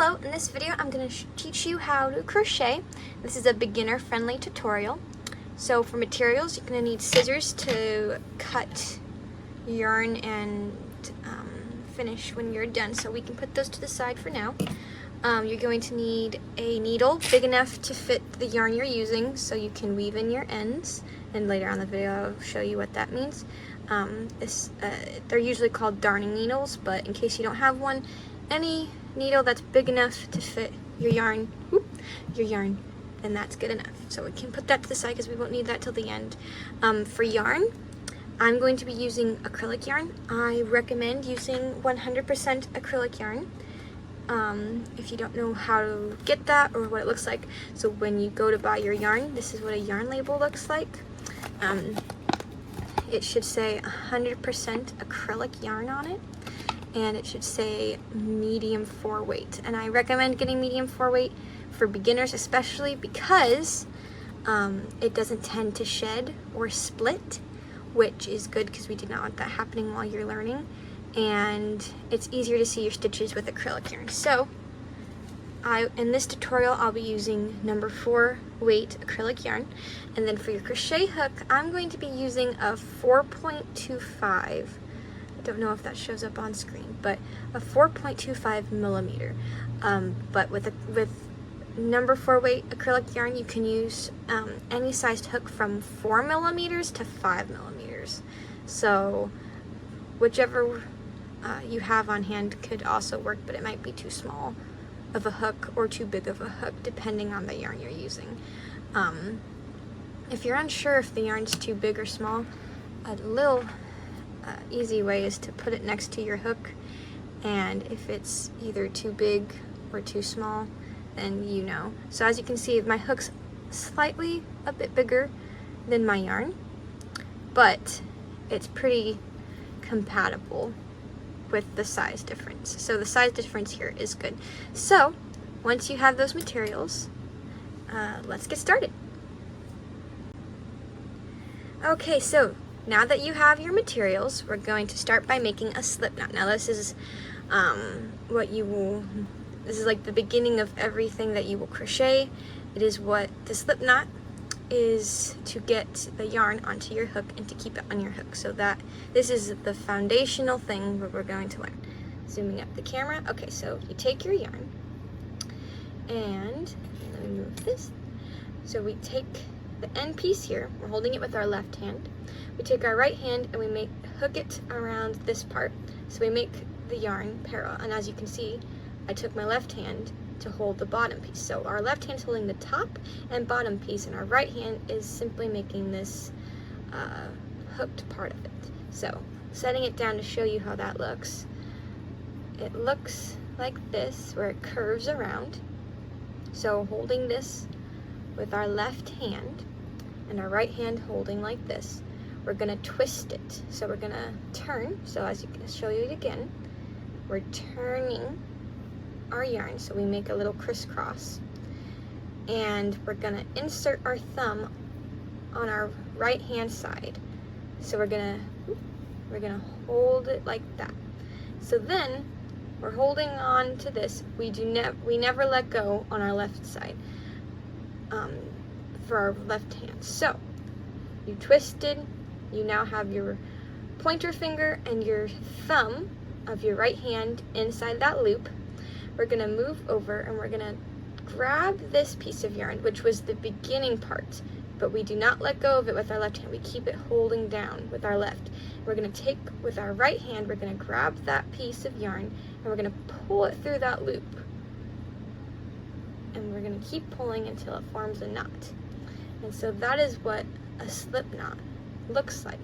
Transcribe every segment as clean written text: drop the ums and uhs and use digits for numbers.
Hello, in this video I'm going to teach you how to crochet. This is a beginner friendly tutorial. So for materials you're going to need scissors to cut yarn and finish when you're done, so we can put those to the side for now. You're going to need a needle big enough to fit the yarn you're using so you can weave in your ends, and later on in the video I'll show you what that means. They're usually called darning needles, but in case you don't have one, any needle that's big enough to fit your yarn, then that's good enough. So we can put that to the side because we won't need that till the end. For yarn, I'm going to be using acrylic yarn. I recommend using 100% acrylic yarn. If you don't know how to get that or what it looks like, so when you go to buy your yarn, this is what a yarn label looks like. It should say 100% acrylic yarn on it, and it should say medium 4 weight. And I recommend getting medium 4 weight for beginners, especially because it doesn't tend to shed or split, which is good because we do not want that happening while you're learning. And it's easier to see your stitches with acrylic yarn. So in this tutorial I'll be using number 4 weight acrylic yarn, and then for your crochet hook I'm going to be using a 4.25, I don't know if that shows up on screen, but a 4.25 millimeter. But with number 4 weight acrylic yarn you can use any sized hook from 4 millimeters to 5 millimeters. So whichever you have on hand could also work, but it might be too small of a hook or too big of a hook depending on the yarn you're using. If you're unsure if the yarn's too big or small, a little easy way is to put it next to your hook, and if it's either too big or too small, then you know. So as you can see, my hook's slightly a bit bigger than my yarn, but it's pretty compatible with the size difference. So the size difference here is good. So once you have those materials, let's get started. Okay, so now that you have your materials, we're going to start by making a slip knot. Now this is this is like the beginning of everything that you will crochet. It is what the slip knot is, to get the yarn onto your hook and to keep it on your hook. So that this is the foundational thing that we're going to learn. Zooming up the camera. Okay, so you take your yarn and let me move this. So we take the end piece here, we're holding it with our left hand. We take our right hand and we hook it around this part. So we make the yarn parallel, and as you can see, I took my left hand to hold the bottom piece. So our left hand's holding the top and bottom piece, and our right hand is simply making this hooked part of it. So setting it down to show you how that looks, it looks like this, where it curves around. So holding this with our left hand and our right hand holding like this, we're gonna twist it. So we're gonna turn, so as you can show you again, we're turning our yarn, so we make a little crisscross, and we're gonna insert our thumb on our right hand side. So we're gonna hold it like that. So then we're holding on to this. We never let go on our left side for our left hand. So you twisted, you now have your pointer finger and your thumb of your right hand inside that loop. We're going to move over and we're going to grab this piece of yarn, which was the beginning part, but we do not let go of it with our left hand. We keep it holding down with our left. We're going to take with our right hand, we're going to grab that piece of yarn and we're going to pull it through that loop. And we're going to keep pulling until it forms a knot. And so that is what a slip knot looks like.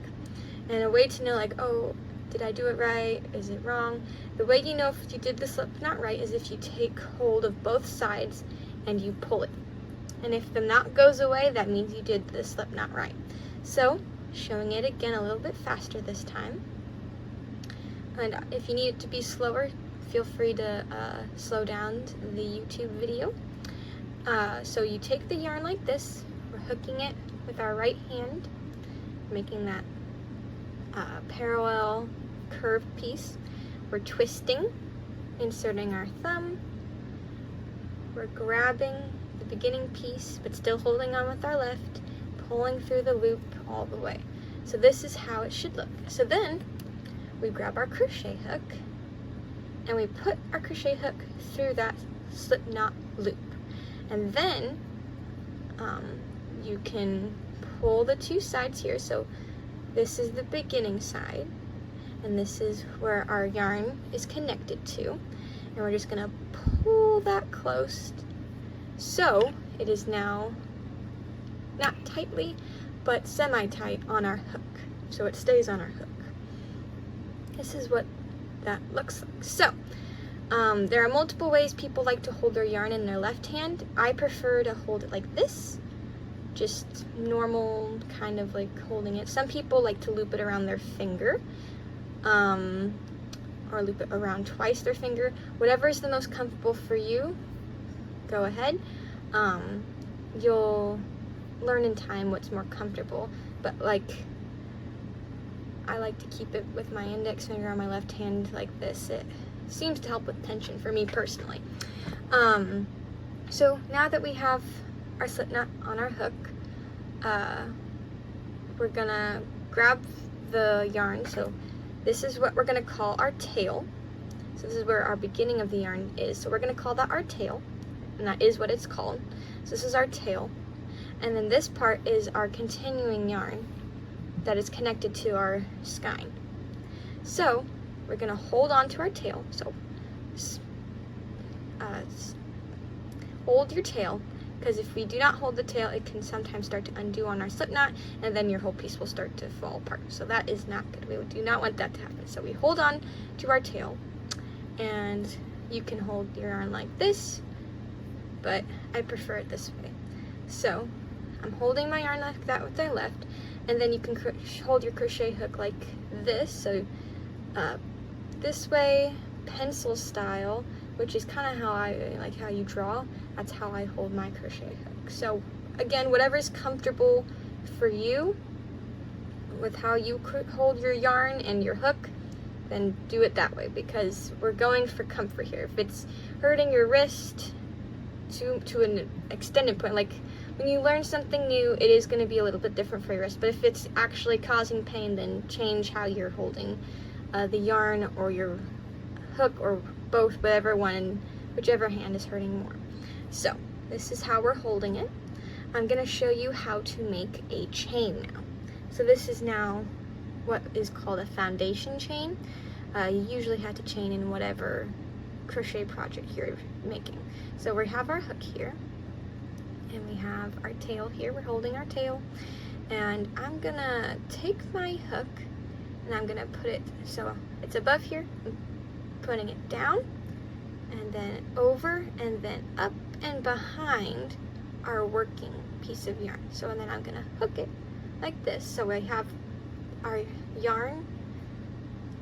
And a way to know, like, oh, did I do it right? Is it wrong? The way you know if you did the slip knot right is if you take hold of both sides and you pull it. And if the knot goes away, that means you did the slip knot right. So, showing it again a little bit faster this time. And if you need it to be slower, feel free to slow down the YouTube video. So you take the yarn like this, we're hooking it with our right hand, making that parallel curved piece. We're twisting, inserting our thumb, we're grabbing the beginning piece, but still holding on with our left, pulling through the loop all the way. So this is how it should look. So then we grab our crochet hook and we put our crochet hook through that slip knot loop. And then you can pull the two sides here. So this is the beginning side, and this is where our yarn is connected to. And we're just gonna pull that close. So it is now not tightly, but semi-tight on our hook. So it stays on our hook. This is what that looks like. So there are multiple ways people like to hold their yarn in their left hand. I prefer to hold it like this, just normal, kind of like holding it. Some people like to loop it around their finger, or loop it around twice their finger. Whatever is the most comfortable for you, go ahead. You'll learn in time what's more comfortable, but like I like to keep it with my index finger on my left hand like this. It seems to help with tension for me personally. So now that we have our slip knot on our hook, we're gonna grab the yarn. So this is what we're gonna call our tail. So this is where our beginning of the yarn is. So we're gonna call that our tail, and that is what it's called. So this is our tail. And then this part is our continuing yarn that is connected to our skein. So we're gonna hold on to our tail. So hold your tail, because if we do not hold the tail, it can sometimes start to undo on our slip knot, and then your whole piece will start to fall apart. So that is not good. We do not want that to happen. So we hold on to our tail, and you can hold your yarn like this, but I prefer it this way. So I'm holding my yarn like that with my left, and then you can hold your crochet hook like this. So this way, pencil style, which is kind of how I like how you draw. That's how I hold my crochet hook. So again, whatever is comfortable for you with how you hold your yarn and your hook, then do it that way, because we're going for comfort here. If it's hurting your wrist to an extended point, like when you learn something new, it is going to be a little bit different for your wrist. But if it's actually causing pain, then change how you're holding the yarn or your hook, or both, whichever hand is hurting more. So this is how we're holding it. I'm going to show you how to make a chain now. So this is now what is called a foundation chain. You usually have to chain in whatever crochet project you're making. So we have our hook here, and we have our tail here. We're holding our tail, and I'm gonna take my hook and I'm gonna put it so it's above here. I'm putting it down, and then over, and then up and behind our working piece of yarn. So and then I'm gonna hook it like this. So we have our yarn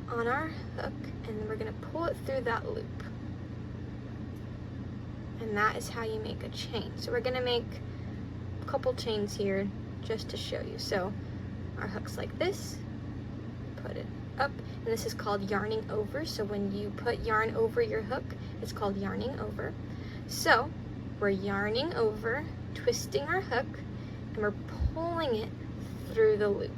on our hook, and then we're gonna pull it through that loop. And that is how you make a chain. So we're gonna make a couple chains here just to show you. So our hook's like this, put it up, and this is called yarning over. So when you put yarn over your hook, it's called yarning over. So we're yarning over, twisting our hook, and we're pulling it through the loop,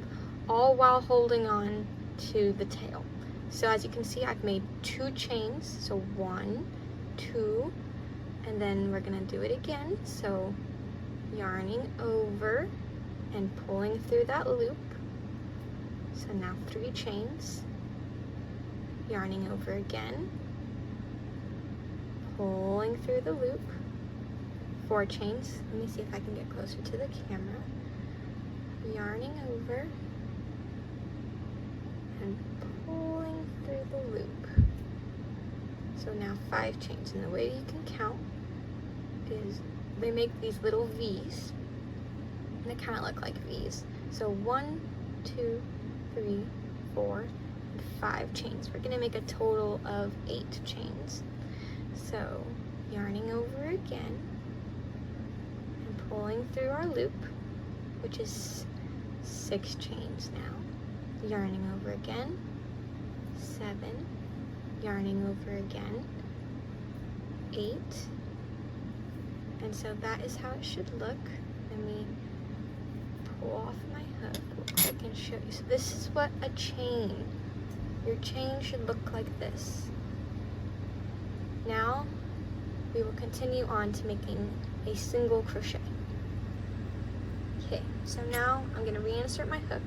all while holding on to the tail. So as you can see, I've made 2 chains. So 1, 2, and then we're gonna do it again. So yarning over and pulling through that loop. So now 3 chains, yarning over again, pulling through the loop, 4 chains. Let me see if I can get closer to the camera. Yarning over and pulling through the loop. So now 5 chains, and the way you can count is they make these little V's, and they kind of look like V's. So 1, 2, 3, 4, and 5 chains. We're gonna make a total of 8 chains. So yarning over again and pulling through our loop, which is 6 chains now. Yarning over again, 7, yarning over again, 8, And so that is how it should look. Let me pull off my hook real quick and show you. So this is what a chain, your chain should look like this. Now we will continue on to making a single crochet. Okay, so now I'm going to reinsert my hook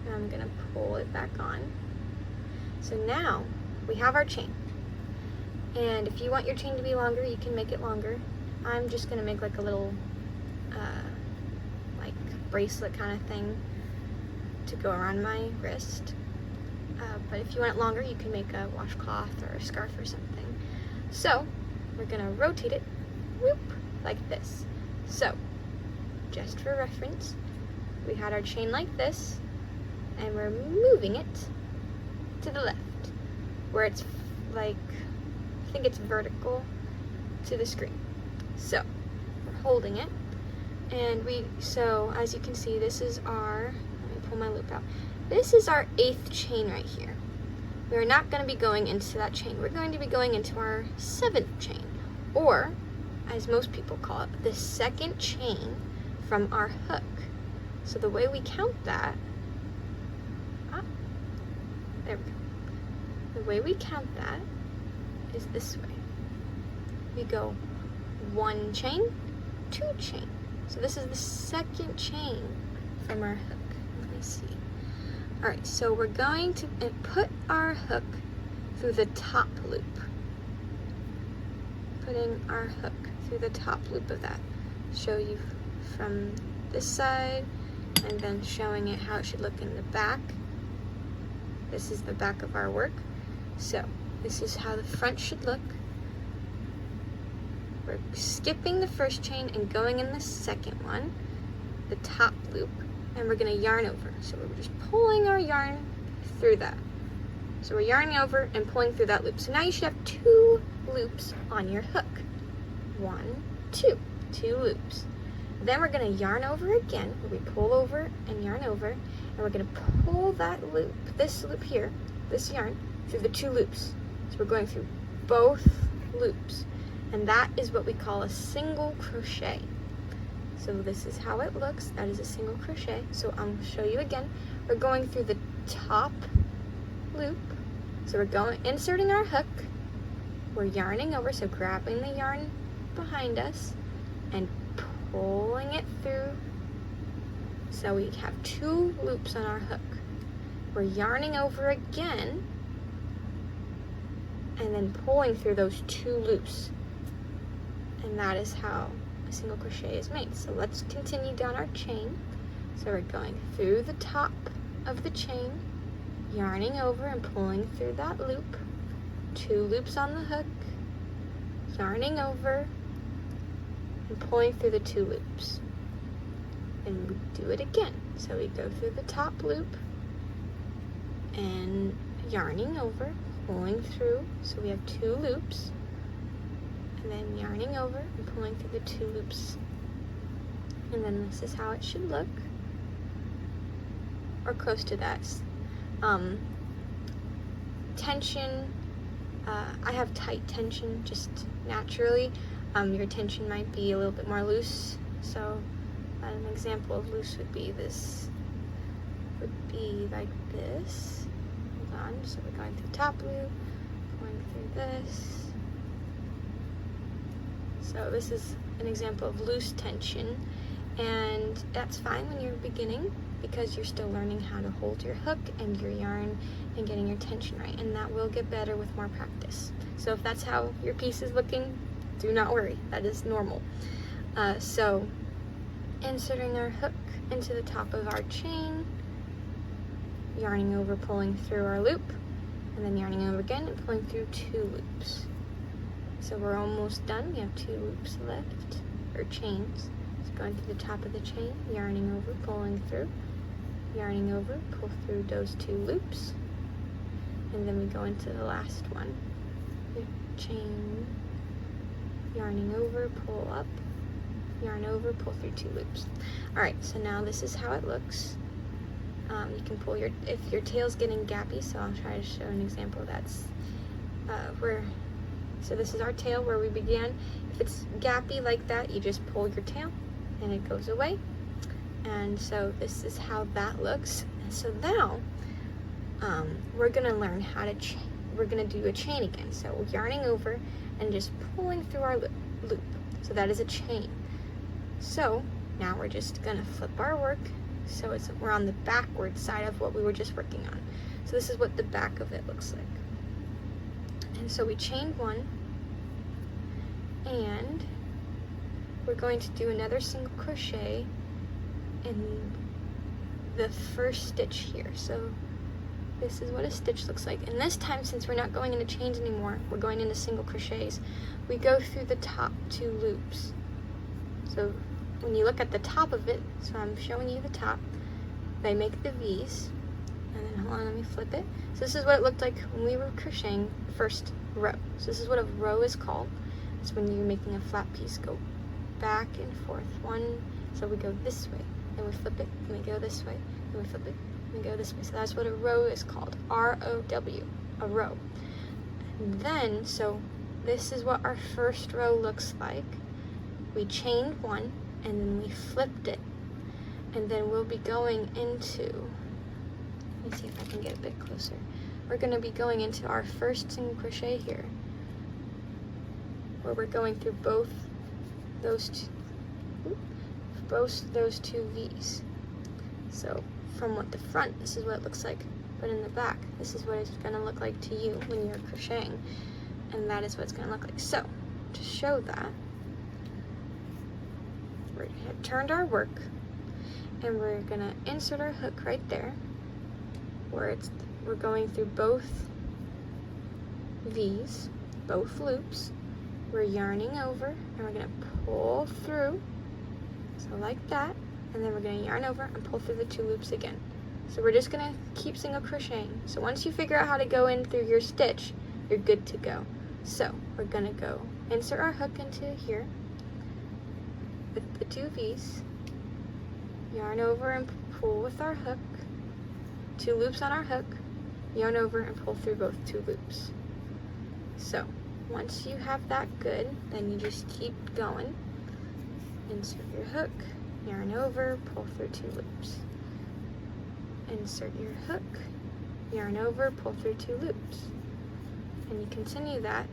and I'm going to pull it back on. So now we have our chain, and if you want your chain to be longer, you can make it longer. I'm just going to make like a little like bracelet kind of thing to go around my wrist, but if you want it longer, you can make a washcloth or a scarf or something. So we're going to rotate it, whoop, like this. So just for reference, we had our chain like this, and we're moving it to the left, where it's like, I think it's vertical to the screen. So we're holding it, and so as you can see, this is our, let me pull my loop out. This is our 8th chain right here. We're not going to be going into that chain. We're going to be going into our 7th chain, or as most people call it, the 2nd chain from our hook. So the way we count that, there we go. The way we count that is this way. We go 1 chain, 2 chain. So this is the 2nd chain from our hook. Let me see. All right, so we're going to put our hook through the top loop. Putting our hook through the top loop of that. Show you from this side, and then showing it how it should look in the back. This is the back of our work. So this is how the front should look. We're skipping the 1st chain and going in the 2nd one, the top loop, and we're going to yarn over. So we're just pulling our yarn through that. So we're yarning over and pulling through that loop. So now you should have 2 loops on your hook. 1, 2 loops. Then we're going to yarn over again, where we pull over and yarn over, and we're going to pull that loop, this loop here, this yarn, through the 2 loops. So we're going through both loops, and that is what we call a single crochet. So this is how it looks. That is a single crochet. So I'll show you again. We're going through the top loop. So we're inserting our hook, we're yarning over, so grabbing the yarn behind us and pulling it through. So we have 2 loops on our hook. We're yarning over again and then pulling through those 2 loops. And that is how a single crochet is made. So let's continue down our chain. So we're going through the top of the chain, yarning over and pulling through that loop, 2 loops on the hook, yarning over and pulling through the 2 loops. And we do it again. So we go through the top loop and yarning over, pulling through, so we have 2 loops, and then yarning over and pulling through the 2 loops. And then this is how it should look, or close to that. Tension, I have tight tension just naturally. Your tension might be a little bit more loose, so an example of loose would be this, would be like this. Hold on, so we're going through the top loop, going through this. So this is an example of loose tension, and that's fine when you're beginning because you're still learning how to hold your hook and your yarn and getting your tension right, and that will get better with more practice. So if that's how your piece is looking, do not worry, that is normal. So inserting our hook into the top of our chain, yarning over, pulling through our loop, and then yarning over again and pulling through 2 loops. So we're almost done. We have 2 loops left, or chains. So going through the top of the chain, yarning over, pulling through, yarning over, pull through those 2 loops, and then we go into the last one. Chain, yarning over, pull up, yarn over, pull through 2 loops. Alright, so now this is how it looks. You can pull if your tail's getting gappy, so I'll try to show an example that's where So this is our tail where we began. If it's gappy like that, you just pull your tail and it goes away. And so this is how that looks. And so now we're gonna learn how to we're gonna do a chain again. So we're yarning over and just pulling through our loop. So that is a chain. So now we're just gonna flip our work so we're on the backward side of what we were just working on. So this is what the back of it looks like. And so we chained one, and we're going to do another single crochet in the first stitch here. So this is what a stitch looks like. And this time, since we're not going into chains anymore, we're going into single crochets. We go through the top 2 loops. So when you look at the top of it, so I'm showing you the top, they make the V's. And then, hold on, let me flip it. So this is what it looked like when we were crocheting the first row. So this is what a row is called. It's when you're making a flat piece. Go back and forth. So we go this way, and we flip it, and we go this way, and we flip it, and we go this way. So that's what a row is called. R-O-W, a row. And then, so this is what our first row looks like. We chained one, and then we flipped it. And then we'll be going into, let me see if I can get a bit closer. We're going to be going into our first single crochet here, where we're going through both those two V's. So from the front, this is what it looks like, but in the back, this is what it's going to look like to you when you're crocheting, and that is what it's going to look like. So to show that, we have turned our work, and we're going to insert our hook right there, where we're going through both V's, both loops. We're yarning over, and we're going to pull through, so like that, and then we're going to yarn over and pull through the 2 loops again. So we're just going to keep single crocheting. So once you figure out how to go in through your stitch, you're good to go. So we're going to go insert our hook into here with the 2 V's, yarn over and pull with our hook, 2 loops on our hook, yarn over and pull through both 2 loops. So once you have that good, then you just keep going. Insert your hook, yarn over, pull through 2 loops. Insert your hook, yarn over, pull through 2 loops. And you continue that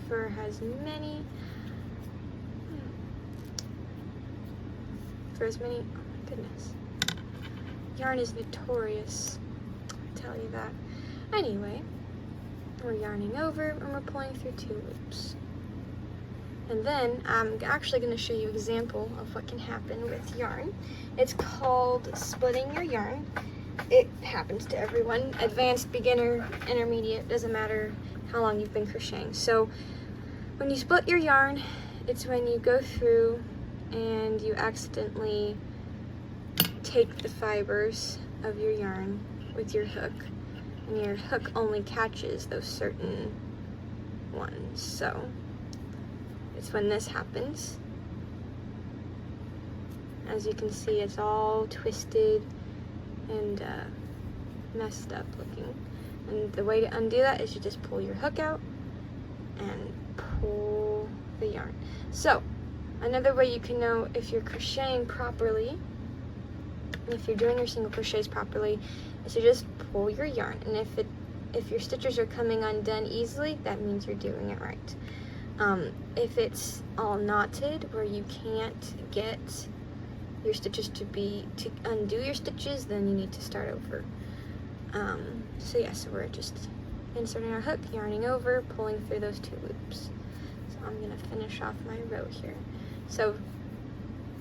for as many, oh my goodness. Yarn is notorious, I tell you that. Anyway, we're yarning over and we're pulling through 2 loops. And then I'm actually going to show you an example of what can happen with yarn. It's called splitting your yarn. It happens to everyone, advanced, beginner, intermediate, doesn't matter how long you've been crocheting. So when you split your yarn, it's when you go through and you accidentally take the fibers of your yarn with your hook, and your hook only catches those certain ones. So it's when this happens. As you can see, it's all twisted and messed up looking. And the way to undo that is you just pull your hook out and pull the yarn. So another way you can know if you're crocheting properly, if you're doing your single crochets properly, is to just pull your yarn. And if your stitches are coming undone easily, that means you're doing it right. If it's all knotted where you can't get your stitches to undo your stitches, then you need to start over. So yeah, so we're just inserting our hook, yarning over, pulling through those 2 loops. So I'm gonna finish off my row here. So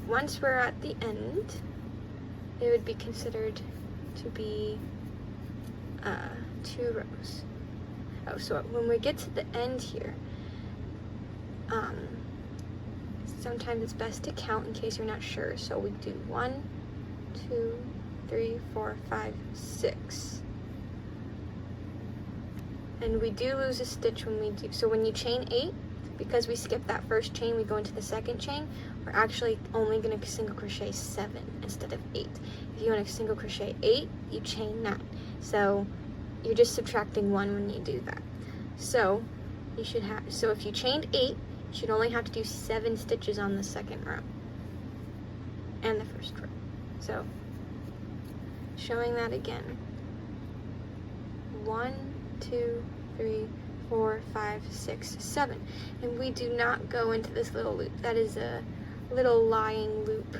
once we're at the end, it would be considered to be 2 rows. Oh, so when we get to the end here, sometimes it's best to count in case you're not sure. So we do 1, 2, 3, 4, 5, 6. And we do lose a stitch when we do. So when you chain 8, because we skip that first chain, we go into the second chain, we're actually only going to single crochet 7 instead of 8. If you want to single crochet 8, you chain 9. So you're just subtracting 1 when you do that. So you should have, so if you chained 8, you should only have to do 7 stitches on the second row and the first row. So showing that again, 1, 2, 3, 4, 5, 6, 7, and we do not go into this little loop. That is a little lying loop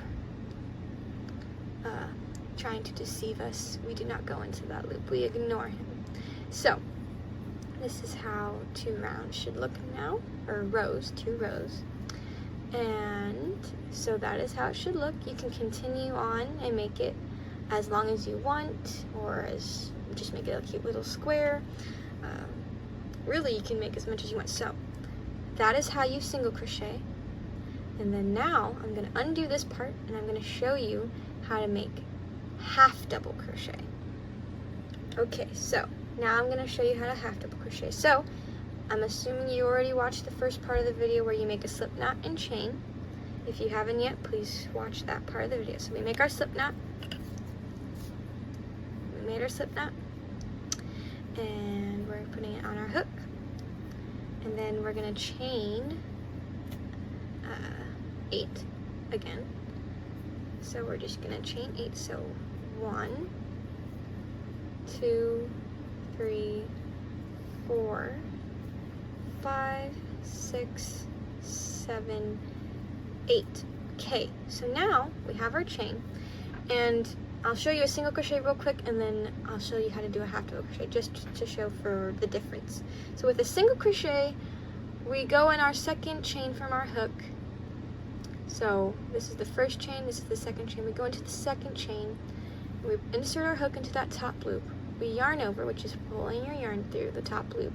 trying to deceive us. We do not go into that loop. We ignore him. So this is how 2 rounds should look now, or rows, 2 rows. And so that is how it should look. You can continue on and make it as long as you want, or as just make it a cute little square. Really, you can make as much as you want. So that is how you single crochet. And then now I'm going to undo this part, and I'm going to show you how to make half double crochet. Okay, so now I'm going to show you how to half double crochet. So I'm assuming you already watched the first part of the video where you make a slip knot and chain. If you haven't yet, please watch that part of the video. So we make our slip knot. We made our slip knot, and we're putting it on our hook, and then we're going to chain 8 again. So we're just going to chain 8. So 1, 2, 3, 4, 5, 6, 7, 8. Okay, so now we have our chain, and I'll show you a single crochet real quick, and then I'll show you how to do a half double crochet just to show for the difference. So with a single crochet, we go in our second chain from our hook. So this is the first chain, this is the second chain. We go into the second chain, we insert our hook into that top loop. We yarn over, which is pulling your yarn through the top loop.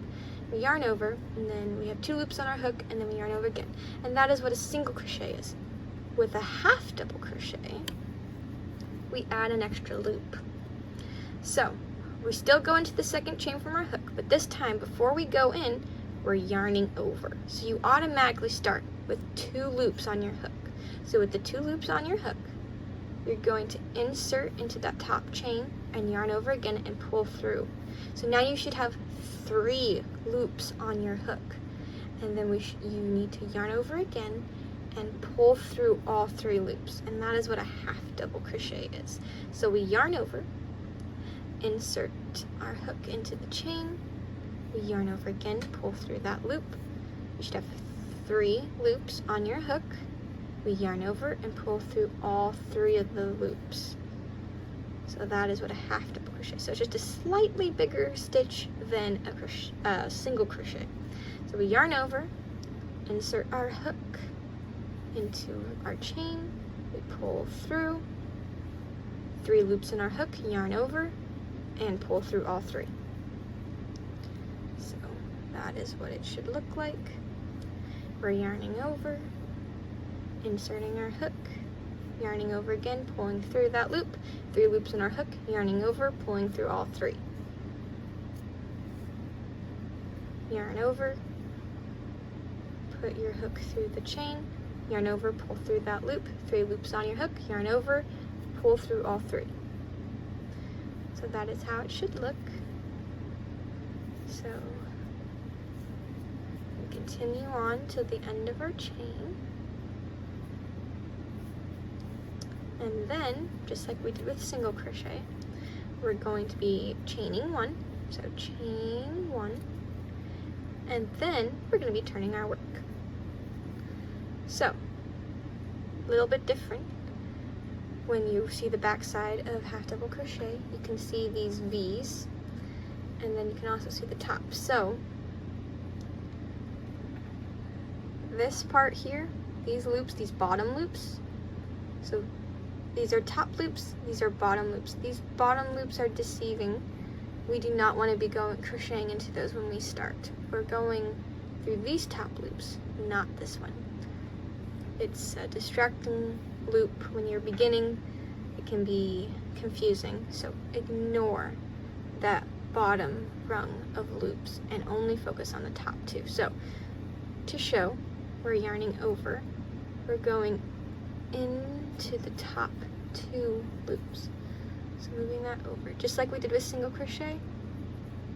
We yarn over, and then we have 2 loops on our hook, and then we yarn over again. And that is what a single crochet is. With a half double crochet, we add an extra loop. So we still go into the second chain from our hook, but this time before we go in, we're yarning over. So you automatically start with 2 loops on your hook. So with the 2 loops on your hook, you're going to insert into that top chain and yarn over again and pull through. So now you should have 3 loops on your hook, and then you need to yarn over again and pull through all 3 loops, and that is what a half double crochet is. So we yarn over, insert our hook into the chain, we yarn over again, pull through that loop. You should have 3 loops on your hook. We yarn over and pull through all 3 of the loops. So that is what a half double crochet. So it's just a slightly bigger stitch than a single crochet. So we yarn over, insert our hook into our chain, we pull through, 3 loops in our hook, yarn over, and pull through all 3. So that is what it should look like. We're yarning over, inserting our hook, yarning over again, pulling through that loop, 3 loops in our hook, yarning over, pulling through all 3. Yarn over, put your hook through the chain, yarn over, pull through that loop, 3 loops on your hook, yarn over, pull through all 3. So that is how it should look. So we continue on to the end of our chain. And then, just like we did with single crochet, we're going to be chaining 1. So chain 1. And then we're going to be turning our work. So, a little bit different. When you see the back side of half double crochet, you can see these V's, and then you can also see the top. So this part here, these loops, these bottom loops, so these are top loops, these are bottom loops. These bottom loops are deceiving. We do not want to be crocheting into those when we start. We're going through these top loops, not this one. It's a distracting loop when you're beginning. It can be confusing, so ignore that bottom rung of loops and only focus on the top 2. So to show, we're yarning over, we're going into the top 2 loops. So moving that over, just like we did with single crochet,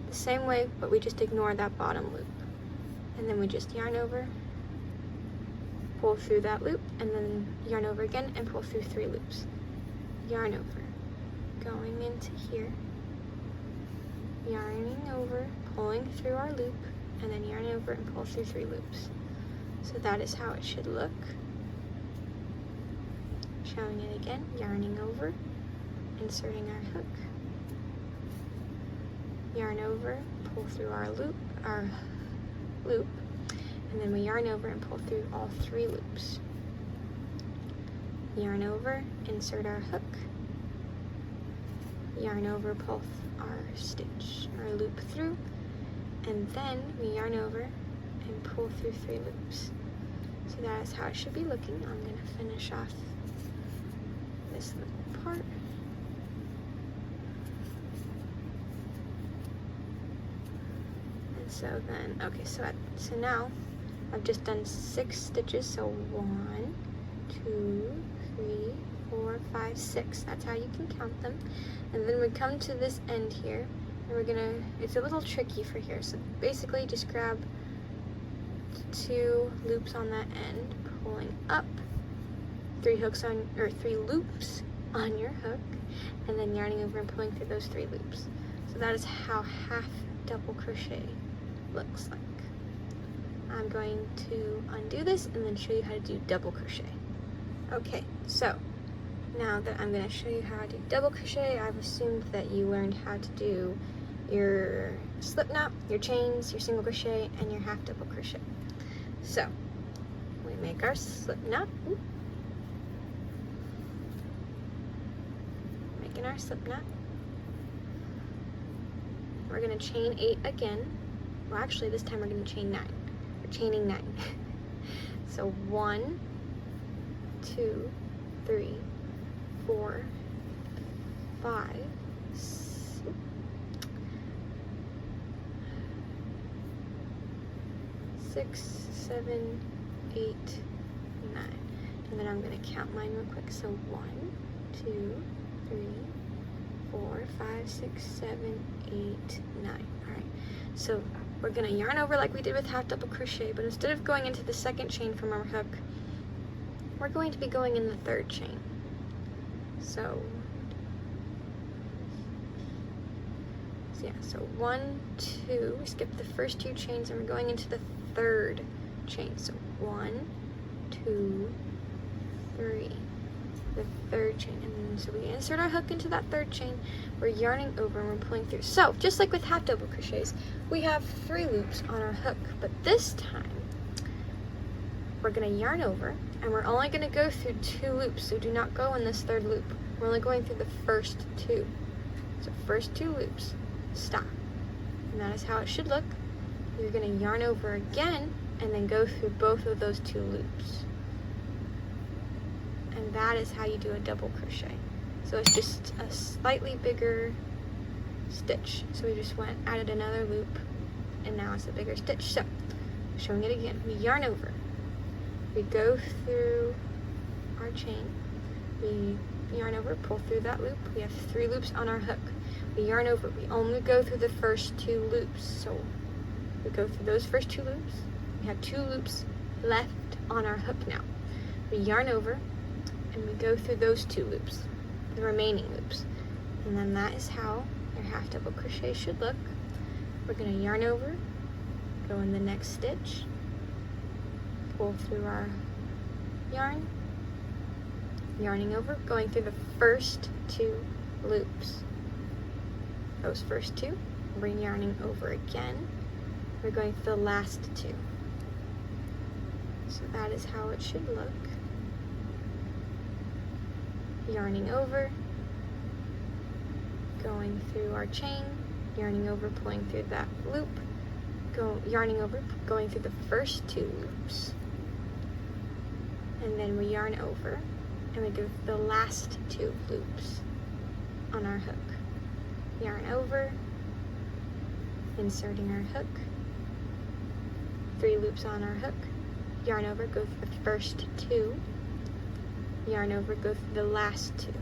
the same way, but we just ignore that bottom loop. and then we just yarn over, pull through that loop, and then yarn over again and pull through 3 loops. Yarn over, going into here, yarning over, pulling through our loop, and then yarn over and pull through 3 loops. So that is how it should look. Showing it again, yarning over, inserting our hook, yarn over, pull through our loop, and then we yarn over and pull through all 3 loops. Yarn over, insert our hook, yarn over, pull our stitch, our loop through, and then we yarn over and pull through 3 loops. So that is how it should be looking. I'm going to finish off this little part. And so then, okay, so now I've just done 6 stitches, so 1, 2, 3, 4, 5, 6. That's how you can count them. And then we come to this end here, and we're gonna, it's a little tricky for here, so basically just grab 2 loops on that end, pulling up, 3 loops on your hook, and then yarning over and pulling through those 3 loops. So that is how half double crochet looks like. I'm going to undo this and then show you how to do double crochet. Okay, so now that I'm going to show you how to do double crochet, I've assumed that you learned how to do your slip knot, your chains, your single crochet, and your half double crochet. So we make our slip knot. Making our slip knot. We're going to chain 8 again. Well, actually this time we're going to chain 9. We're chaining 9. So 1, 2, 3, 4, 5, 6, 7, 8, 9. And then I'm going to count mine real quick. So 1, 2, 3, 4, 5, 6, 7, 8, 9. Alright, so we're going to yarn over like we did with half double crochet, but instead of going into the second chain from our hook, we're going to be going in the 3rd chain. So yeah, so 1, 2, we skip the first 2 chains and we're going into the 3rd chain. So 1, 2, 3, the 3rd chain, and so we insert our hook into that 3rd chain, we're yarning over and we're pulling through. So just like with half double crochets, we have 3 loops on our hook, but this time we're going to yarn over and we're only going to go through 2 loops, so do not go in this 3rd loop. We're only going through the first 2. So first 2 loops, stop. And that is how it should look. You're going to yarn over again and then go through both of those 2 loops. And that is how you do a double crochet. So it's just a slightly bigger stitch. So we just added another loop, and now it's a bigger stitch. So, showing it again, we yarn over. We go through our chain. We yarn over, pull through that loop. We have 3 loops on our hook. We yarn over. We only go through the first 2 loops. So we go through those first 2 loops. We have 2 loops left on our hook now. We yarn over and we go through those 2 loops, the remaining loops. And then that is how your half double crochet should look. We're going to yarn over, go in the next stitch, pull through our yarn, yarning over, going through the first 2 loops. Those first 2, we're yarning over again. We're going through the last 2. So that is how it should look. Yarning over, going through our chain, yarning over, pulling through that loop, yarning over, going through the first 2 loops, and then we yarn over and we go through the last 2 loops on our hook. Yarn over, inserting our hook, 3 loops on our hook, yarn over, go through the first 2, yarn over, go through the last 2.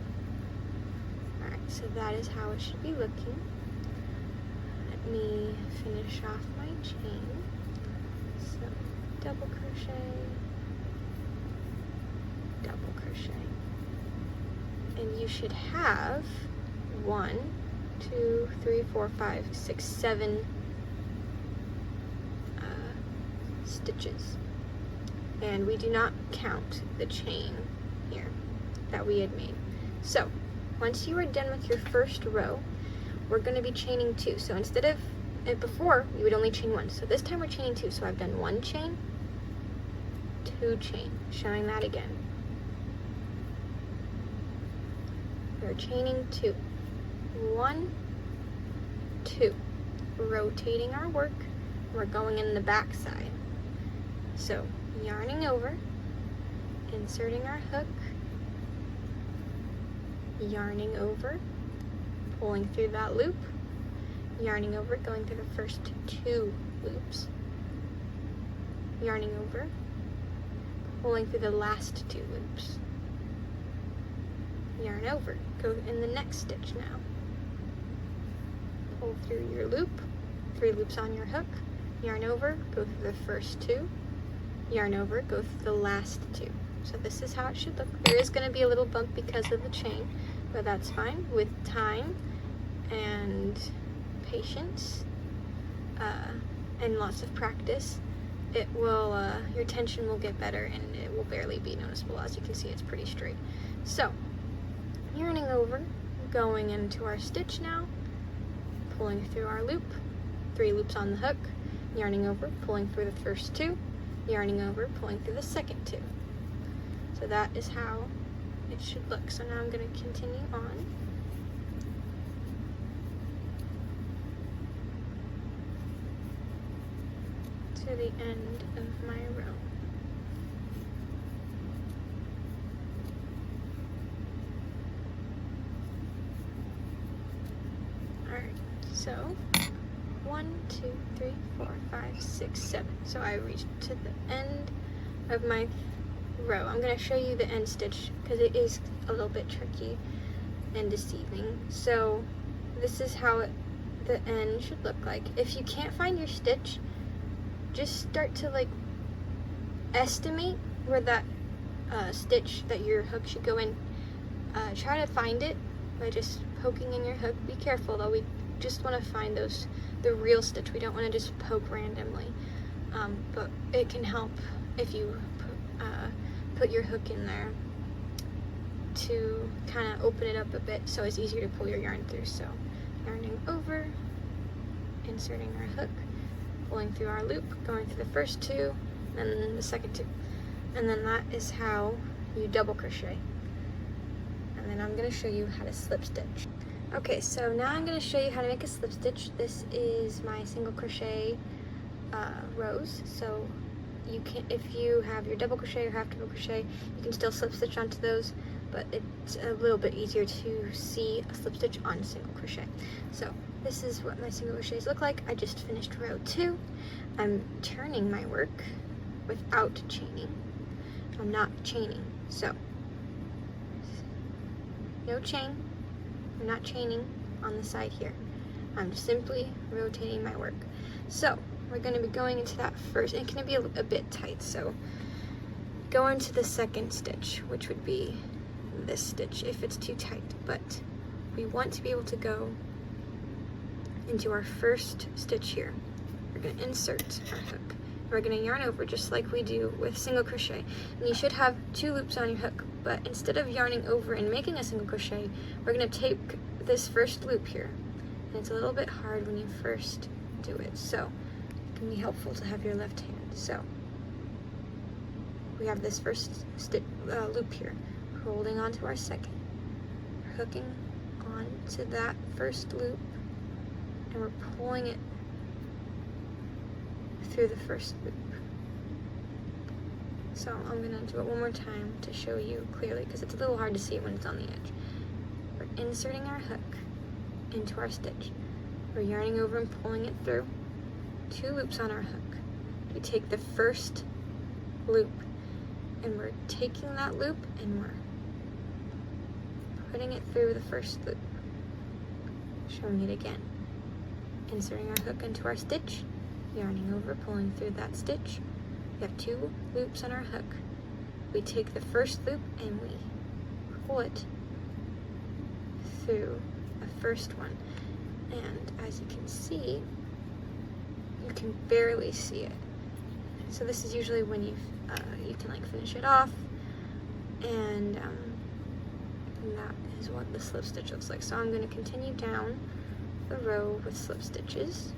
Alright, so that is how it should be looking. Let me finish off my chain. So double crochet, double crochet. And you should have 1, 2, 3, 4, 5, 6, 7 stitches. And we do not count the chain here that we had made. So once you are done with your first row, we're going to be chaining 2. So instead of before, you would only chain 1. So this time we're chaining 2. So I've done 1 chain, 2 chain, showing that again. We're chaining 2, 1, 2, rotating our work. We're going in the back side. So yarning over, inserting our hook, yarning over, pulling through that loop, yarning over, going through the first 2 loops, yarning over, pulling through the last 2 loops, yarn over, go in the next stitch now, pull through your loop, 3 loops on your hook, yarn over, go through the first 2, yarn over, go through the last 2. So this is how it should look. There is going to be a little bump because of the chain, but that's fine. With time and patience and lots of practice, it will your tension will get better and it will barely be noticeable. As you can see, it's pretty straight. So yarning over, going into our stitch now, pulling through our loop, 3 loops on the hook, yarning over, pulling through the first 2, yarning over, pulling through the second 2. So that is how it should look. So now I'm going to continue on. To the end of my row. Alright, so 1, 2, 3, 4, 5, 6, 7. So I reached to the end of my row. I'm going to show you the end stitch because it is a little bit tricky and deceiving. So this is how the end should look like. If you can't find your stitch, just start to like estimate where that stitch that your hook should go in. Try to find it by just poking in your hook. Be careful though, we just want to find the real stitch. We don't want to just poke randomly, but it can help if you put your hook in there to kind of open it up a bit so it's easier to pull your yarn through. So yarning over, inserting our hook, pulling through our loop, going through the first 2 and then the second 2, and then that is how you double crochet. And then I'm going to show you how to slip stitch. Okay, so now I'm going to show you how to make a slip stitch. This is my single crochet rows. So you can, if you have your double crochet or half double crochet, you can still slip stitch onto those, but it's a little bit easier to see a slip stitch on single crochet. So this is what my single crochets look like. I just finished row 2. I'm turning my work without chaining. I'm not chaining, so no chain. I'm not chaining on the side here. I'm simply rotating my work. So we're going to be going into that first, and it can be a bit tight, so go into the second stitch, which would be this stitch if it's too tight, but we want to be able to go into our first stitch here. We're going to insert our hook. We're going to yarn over just like we do with single crochet, and you should have 2 loops on your hook, but instead of yarning over and making a single crochet, we're going to take this first loop here, and it's a little bit hard when you first do it, so it can be helpful to have your left hand. So we have this first loop here, holding onto our second, hooking onto that first loop, and we're pulling it through the first loop. So I'm going to do it one more time to show you clearly because it's a little hard to see when it's on the edge. We're inserting our hook into our stitch. We're yarning over and pulling it through. 2 loops on our hook. We take the first loop and we're taking that loop and we're putting it through the first loop. Showing it again. Inserting our hook into our stitch, yarning over, pulling through that stitch. We have 2 loops on our hook. We take the first loop and we pull it through the first one. And as you can see, you can barely see it. So this is usually when you can like finish it off, and that is what the slip stitch looks like. So I'm going to continue down the row with slip stitches.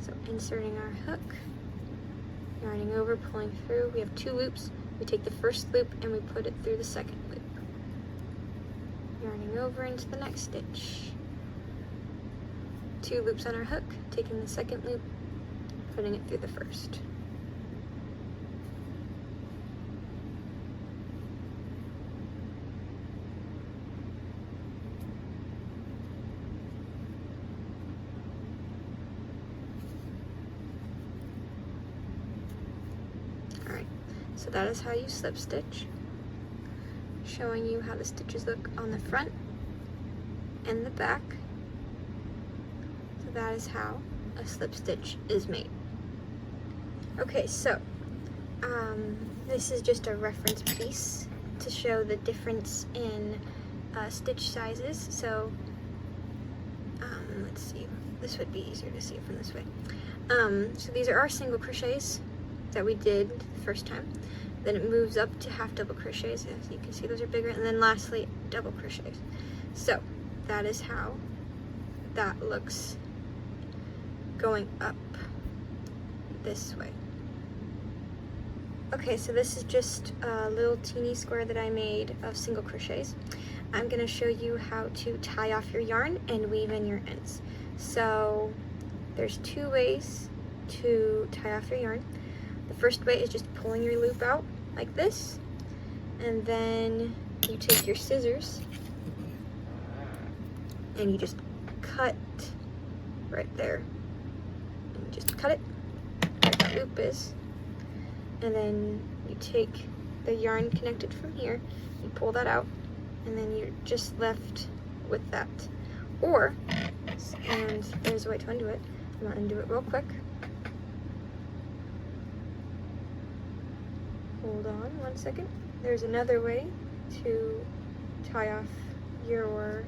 So inserting our hook, yarning over, pulling through. We have 2 loops. We take the first loop and we put it through the second loop. Yarning over into the next stitch. 2 loops on our hook, taking the second loop, putting it through the first. Alright, so that is how you slip stitch, showing you how the stitches look on the front and the back. So that is how a slip stitch is made. Okay, so this is just a reference piece to show the difference in stitch sizes. So let's see, this would be easier to see it from this way. So these are our single crochets that we did the first time. Then it moves up to half double crochets, as you can see those are bigger, and then lastly double crochets. So that is how that looks going up this way. Okay, so this is just a little teeny square that I made of single crochets. I'm going to show you how to tie off your yarn and weave in your ends. So there's 2 ways to tie off your yarn. The first way is just pulling your loop out like this, and then you take your scissors and you just cut right there. And you just cut it where that loop is, and then you take the yarn connected from here, you pull that out, and then you're just left with that. Or, and there's a way to undo it. I'm gonna undo it real quick. Hold on 1 second. There's another way to tie off your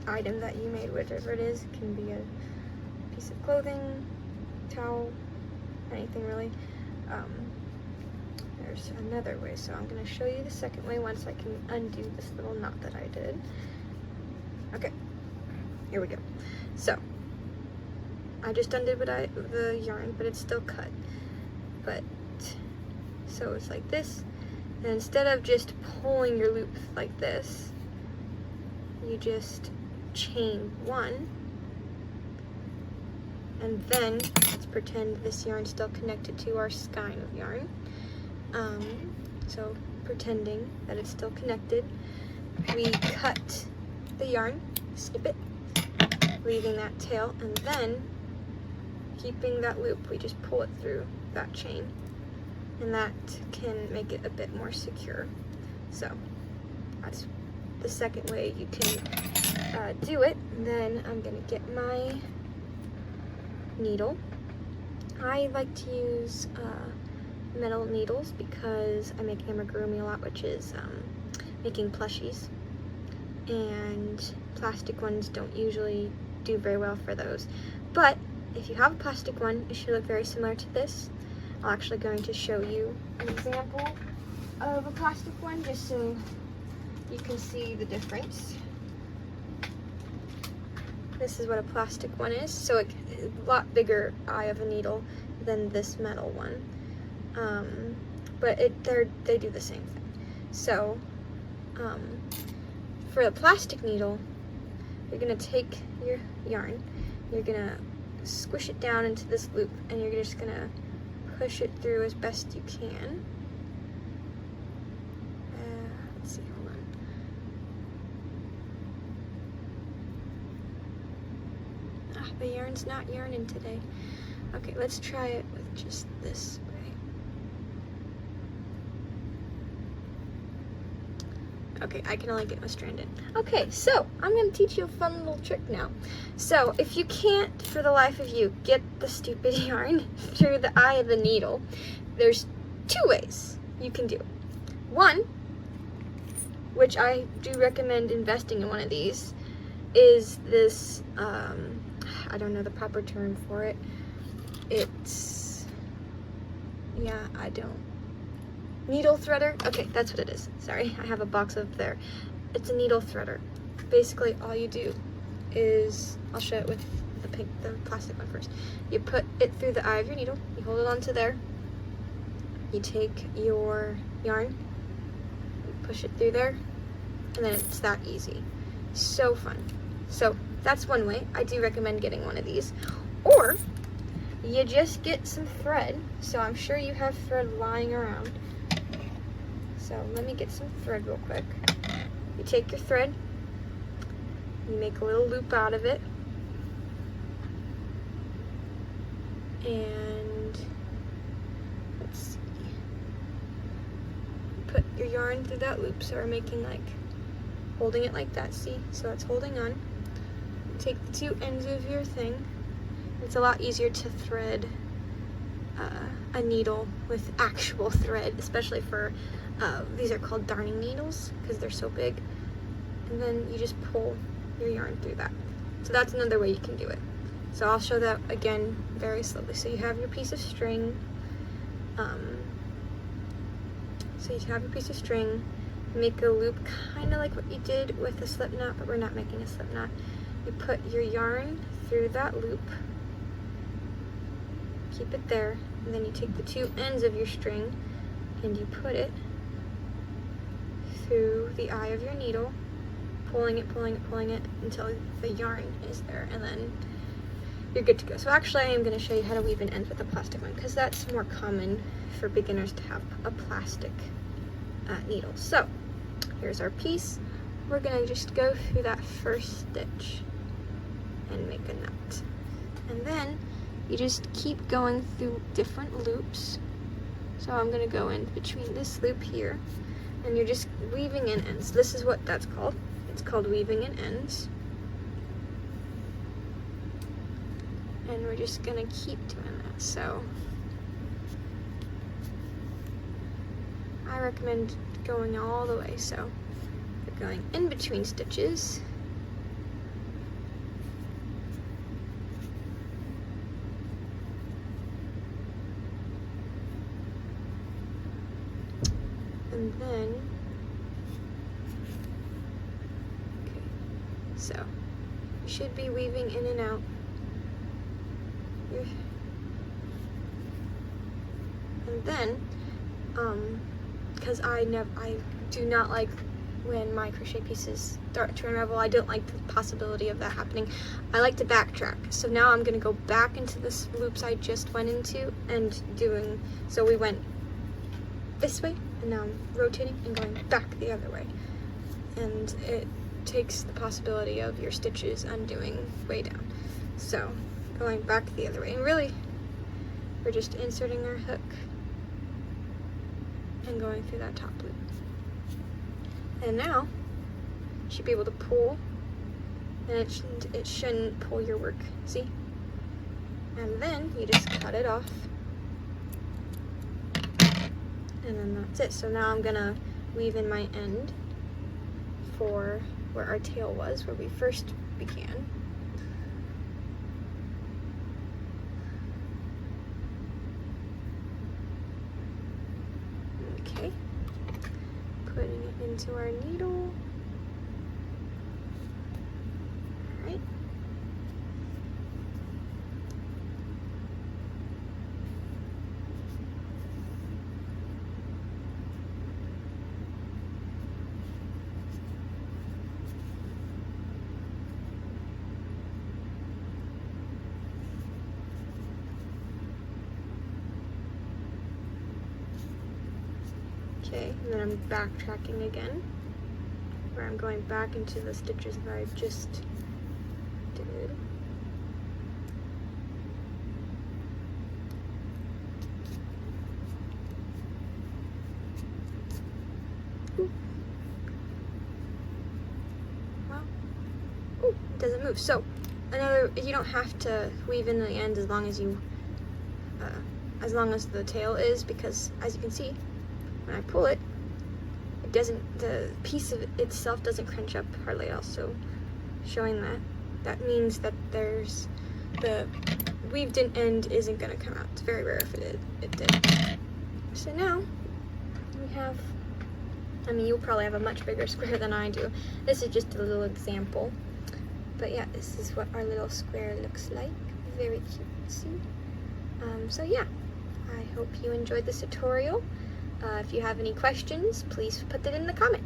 item that you made, whatever it is. It can be a piece of clothing, towel, anything really. There's another way, so I'm going to show you the second way once I can undo this little knot that I did. Okay, here we go. So I just undid the yarn, but it's still cut. But so it's like this, and instead of just pulling your loop like this, you just chain 1, and then let's pretend this yarn's still connected to our skein of yarn. So pretending that it's still connected, we cut the yarn, snip it, leaving that tail, and then keeping that loop, we just pull it through that chain, and that can make it a bit more secure. So that's the second way you can do it. And then I'm gonna get my needle. I like to use metal needles because I make amigurumi a lot, which is making plushies, and plastic ones don't usually do very well for those. But if you have a plastic one, it should look very similar to this. I'm actually going to show you an example of a plastic one just so you can see the difference. This is what a plastic one is. So it's a lot bigger eye of a needle than this metal one. But they do the same thing. So for a plastic needle, you're gonna take your yarn, you're gonna squish it down into this loop, and you're just gonna push it through as best you can. Let's see, hold on. The yarn's not yarning today. Okay, let's try it with just this way. Okay, I can only get my strand in. Okay, so I'm gonna teach you a fun little trick now. So if you can't, for the life of you, get the stupid yarn through the eye of the needle, there's 2 ways you can do it. One, which I do recommend investing in one of these, is this, I don't know the proper term for it. It's, yeah, I don't. Needle threader? Okay, that's what it is. Sorry, I have a box up there. It's a needle threader. Basically, all you do is, I'll show it with the plastic one first. You put it through the eye of your needle, you hold it onto there, you take your yarn, you push it through there, and then it's that easy. So fun. So that's one way. I do recommend getting one of these. Or you just get some thread. So I'm sure you have thread lying around. So let me get some thread real quick. You take your thread, you make a little loop out of it, and let's see, put your yarn through that loop. So we're making like, holding it like that, see? So it's holding on. Take the 2 ends of your thing. It's a lot easier to thread a needle with actual thread, especially for, these are called darning needles because they're so big. And then you just pull your yarn through that. So that's another way you can do it. So I'll show that again very slowly. So you have your piece of string. So you have your piece of string, make a loop kind of like what you did with a slip knot, but we're not making a slip knot. You put your yarn through that loop, keep it there, and then you take the 2 ends of your string and you put it through the eye of your needle, pulling it until the yarn is there, and then you're good to go. So actually I am going to show you how to weave an end with a plastic one because that's more common for beginners to have a plastic needle. So here's our piece. We're going to just go through that first stitch and make a knot. And then you just keep going through different loops. So I'm going to go in between this loop here, and you're just weaving in ends. This is what that's called. It's called weaving in ends. And we're just going to keep doing that. So I recommend going all the way. So you're going in between stitches. And then, okay, so you should be weaving in and out. And then, because I do not like when my crochet pieces start to unravel. I don't like the possibility of that happening. I like to backtrack. So now I'm going to go back into this loops I just went into and doing, so we went this way, and now I'm rotating and going back the other way. And it takes the possibility of your stitches undoing way down. So going back the other way. And really, we're just inserting our hook and going through that top loop. And now, you should be able to pull, and it shouldn't pull your work, see? And then you just cut it off. And then that's it. So now I'm gonna weave in my end for where our tail was, where we first began. Okay, putting it into our needle. All right. Okay, and then I'm backtracking again, where I'm going back into the stitches that I just did. Ooh. So you don't have to weave in the end as long as the tail is, because as you can see, when I pull it, the piece of it itself doesn't crunch up hardly at all. So showing that means that there's the weaved in end isn't gonna come out. It's very rare if it did. So now we have, I mean, you'll probably have a much bigger square than I do. This is just a little example. But yeah, this is what our little square looks like. Very cute, see? So yeah, I hope you enjoyed this tutorial. If you have any questions, please put that in the comments.